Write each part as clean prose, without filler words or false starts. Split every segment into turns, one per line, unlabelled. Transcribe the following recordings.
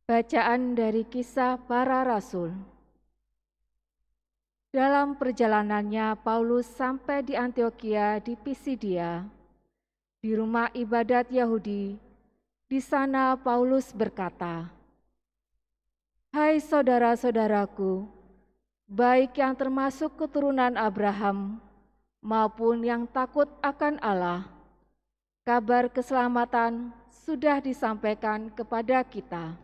Bacaan dari Kisah Para Rasul. Dalam perjalanannya, Paulus sampai di Antiokhia di Pisidia, di rumah ibadat Yahudi. Di sana Paulus berkata, "Hai saudara-saudaraku, baik yang termasuk keturunan Abraham maupun yang takut akan Allah, kabar keselamatan sudah disampaikan kepada kita.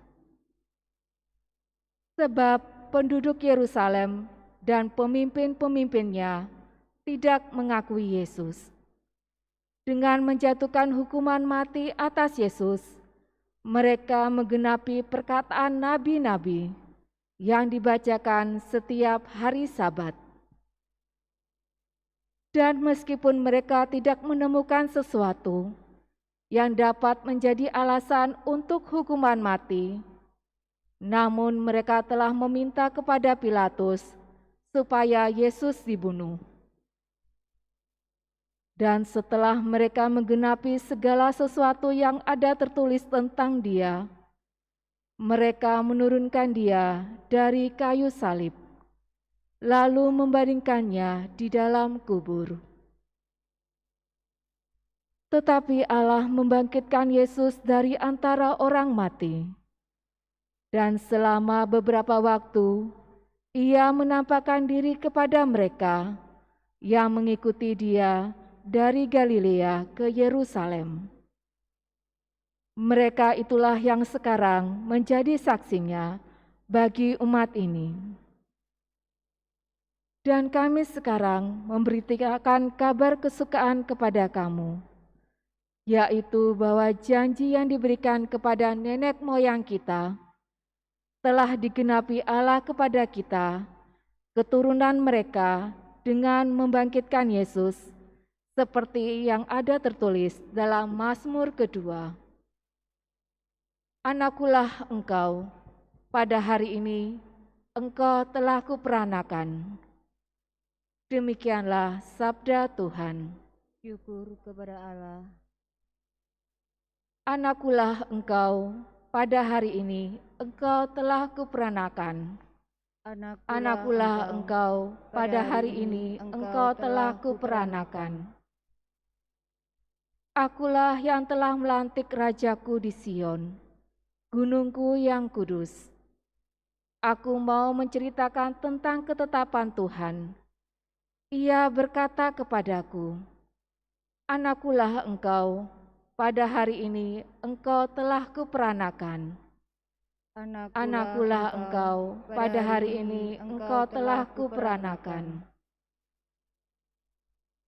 Sebab penduduk Yerusalem dan pemimpin-pemimpinnya tidak mengakui Yesus. Dengan menjatuhkan hukuman mati atas Yesus, mereka menggenapi perkataan nabi-nabi yang dibacakan setiap hari Sabat. Dan meskipun mereka tidak menemukan sesuatu yang dapat menjadi alasan untuk hukuman mati, namun mereka telah meminta kepada Pilatus supaya Yesus dibunuh. Dan setelah mereka menggenapi segala sesuatu yang ada tertulis tentang Dia, mereka menurunkan Dia dari kayu salib, lalu membaringkannya di dalam kubur. Tetapi Allah membangkitkan Yesus dari antara orang mati, dan selama beberapa waktu Ia menampakkan diri kepada mereka yang mengikuti Dia dari Galilea ke Yerusalem. Mereka itulah yang sekarang menjadi saksinya bagi umat ini. Dan kami sekarang memberitakan kabar kesukaan kepada kamu, yaitu bahwa janji yang diberikan kepada nenek moyang kita telah digenapi Allah kepada kita, keturunan mereka, dengan membangkitkan Yesus, seperti yang ada tertulis dalam Mazmur kedua. Anakulah engkau, pada hari ini engkau telah kuperanakan. Demikianlah sabda Tuhan.
Syukur kepada Allah.
Anakulah engkau, pada hari ini engkau telah kuperanakan. Anakulah engkau, pada hari ini engkau telah kuperanakan. Akulah yang telah melantik rajaku di Sion, gunungku yang kudus. Aku mau menceritakan tentang ketetapan Tuhan. Ia berkata kepadaku, "Anakulah engkau, pada hari ini engkau telah kuperanakan." Anakulah engkau, pada hari ini engkau telah kuperanakan.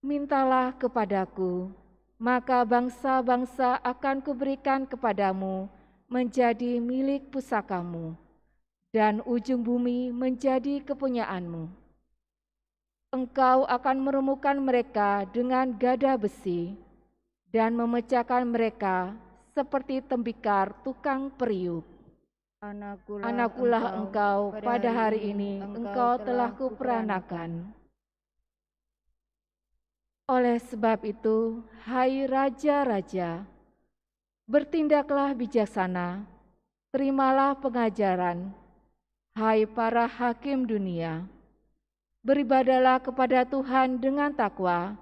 Mintalah kepadaku, maka bangsa-bangsa akan kuberikan kepadamu menjadi milik pusakamu, dan ujung bumi menjadi kepunyaanmu. Engkau akan meremukkan mereka dengan gada besi, dan memecahkan mereka seperti tembikar tukang periuk. Anakulah engkau, pada hari ini engkau telah kuperanakan. Oleh sebab itu, hai raja-raja, bertindaklah bijaksana, terimalah pengajaran, hai para hakim dunia. Beribadalah kepada Tuhan dengan takwa,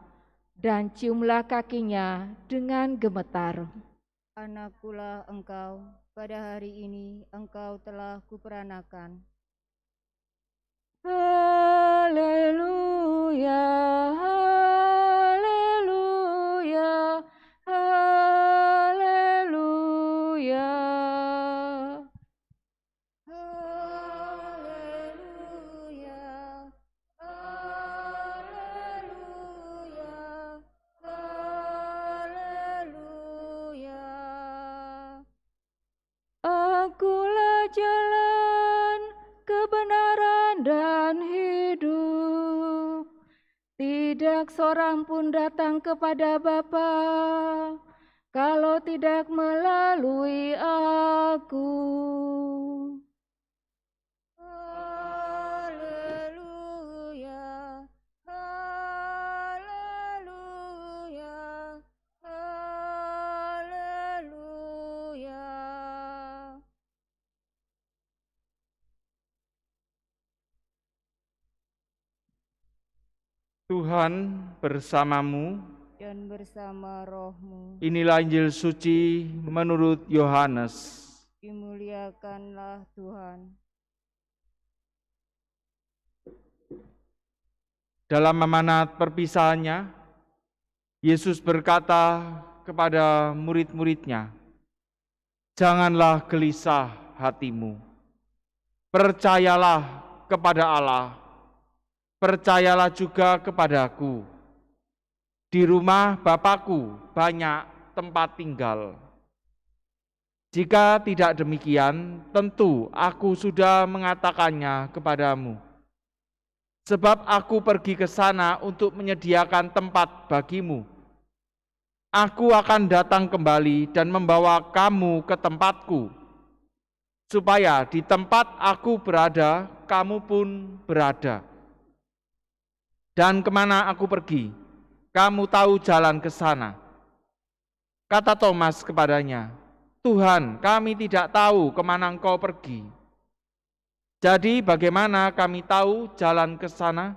dan ciumlah kakinya dengan gemetar.
Anakulah engkau, pada hari ini engkau telah kuperanakan.
Haleluya, haleluya, haleluya.
Haleluya, haleluya, haleluya.
Akulah jalan, kebenaran dan hidup. Tidak seorang pun datang kepada Bapa kalau tidak melalui aku.
Haleluya, haleluya, haleluya.
Tuhan bersamamu.
dan bersama rohmu.
Inilah Injil suci menurut Yohanes.
Dimuliakanlah Tuhan.
Dalam amanat perpisahannya, Yesus berkata kepada murid-muridnya, "Janganlah gelisah hatimu. Percayalah kepada Allah. Percayalah juga kepadaku. Di rumah Bapakku banyak tempat tinggal. Jika tidak demikian, tentu aku sudah mengatakannya kepadamu. Sebab aku pergi ke sana untuk menyediakan tempat bagimu. Aku akan datang kembali dan membawa kamu ke tempatku, supaya di tempat aku berada, kamu pun berada. Dan kemana aku pergi, kamu tahu jalan ke sana." Kata Thomas kepadanya, "Tuhan, kami tidak tahu kemana Engkau pergi. Jadi bagaimana kami tahu jalan ke sana?"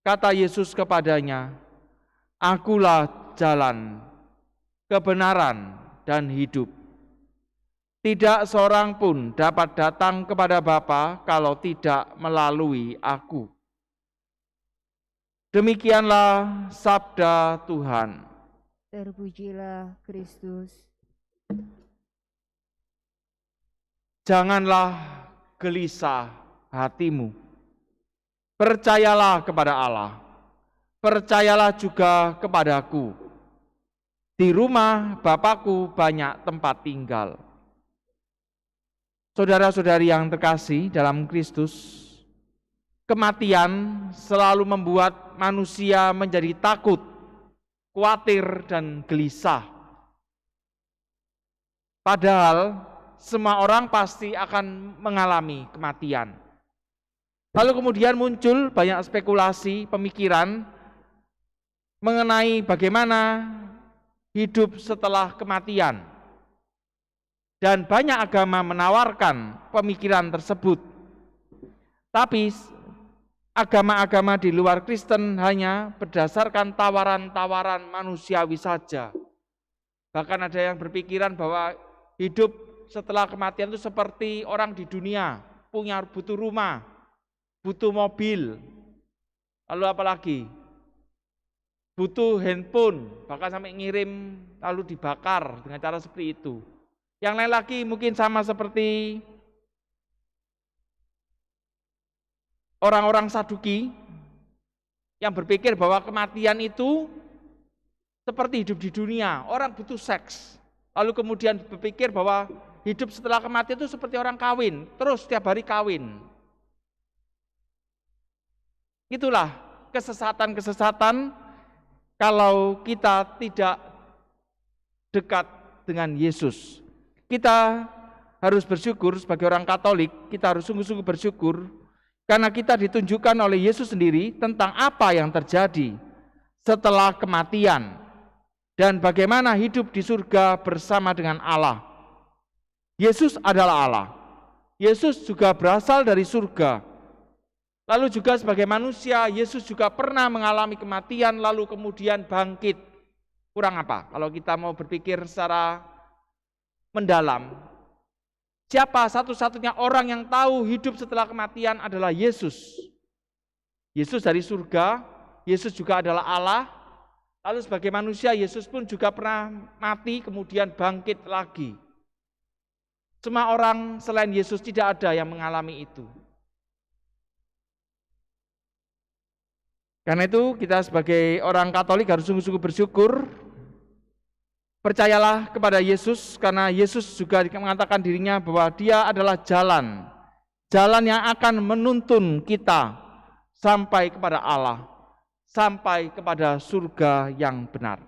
Kata Yesus kepadanya, "Akulah jalan, kebenaran, dan hidup. Tidak seorang pun dapat datang kepada Bapa kalau tidak melalui Aku." Demikianlah sabda Tuhan.
Terpujilah Kristus.
Janganlah gelisah hatimu. Percayalah kepada Allah. Percayalah juga kepadaku. Di rumah Bapakku banyak tempat tinggal. Saudara-saudari yang terkasih dalam Kristus, kematian selalu membuat manusia menjadi takut, khawatir, dan gelisah. Padahal semua orang pasti akan mengalami kematian. Lalu kemudian muncul banyak spekulasi, pemikiran mengenai bagaimana hidup setelah kematian. Dan banyak agama menawarkan pemikiran tersebut. Tapi agama-agama di luar Kristen hanya berdasarkan tawaran-tawaran manusiawi saja. Bahkan ada yang berpikiran bahwa hidup setelah kematian itu seperti orang di dunia, butuh rumah, butuh mobil, lalu apalagi? Butuh handphone, bahkan sampai ngirim lalu dibakar dengan cara seperti itu. Yang lain lagi mungkin sama seperti orang-orang Saduki yang berpikir bahwa kematian itu seperti hidup di dunia, orang butuh seks. Lalu kemudian berpikir bahwa hidup setelah kematian itu seperti orang kawin, terus setiap hari kawin. Itulah kesesatan-kesesatan kalau kita tidak dekat dengan Yesus. Kita harus bersyukur sebagai orang Katolik, kita harus sungguh-sungguh bersyukur karena kita ditunjukkan oleh Yesus sendiri tentang apa yang terjadi setelah kematian dan bagaimana hidup di surga bersama dengan Allah. Yesus adalah Allah. Yesus juga berasal dari surga. Lalu juga sebagai manusia, Yesus juga pernah mengalami kematian lalu kemudian bangkit. Kurang apa? Kalau kita mau berpikir secara mendalam, siapa satu-satunya orang yang tahu hidup setelah kematian adalah Yesus. Yesus dari surga, Yesus juga adalah Allah. Lalu sebagai manusia, Yesus pun juga pernah mati kemudian bangkit lagi. Semua orang selain Yesus tidak ada yang mengalami itu. Karena itu kita sebagai orang Katolik harus sungguh-sungguh bersyukur. Percayalah kepada Yesus karena Yesus juga mengatakan dirinya bahwa Dia adalah jalan. Jalan yang akan menuntun kita sampai kepada Allah, sampai kepada surga yang benar.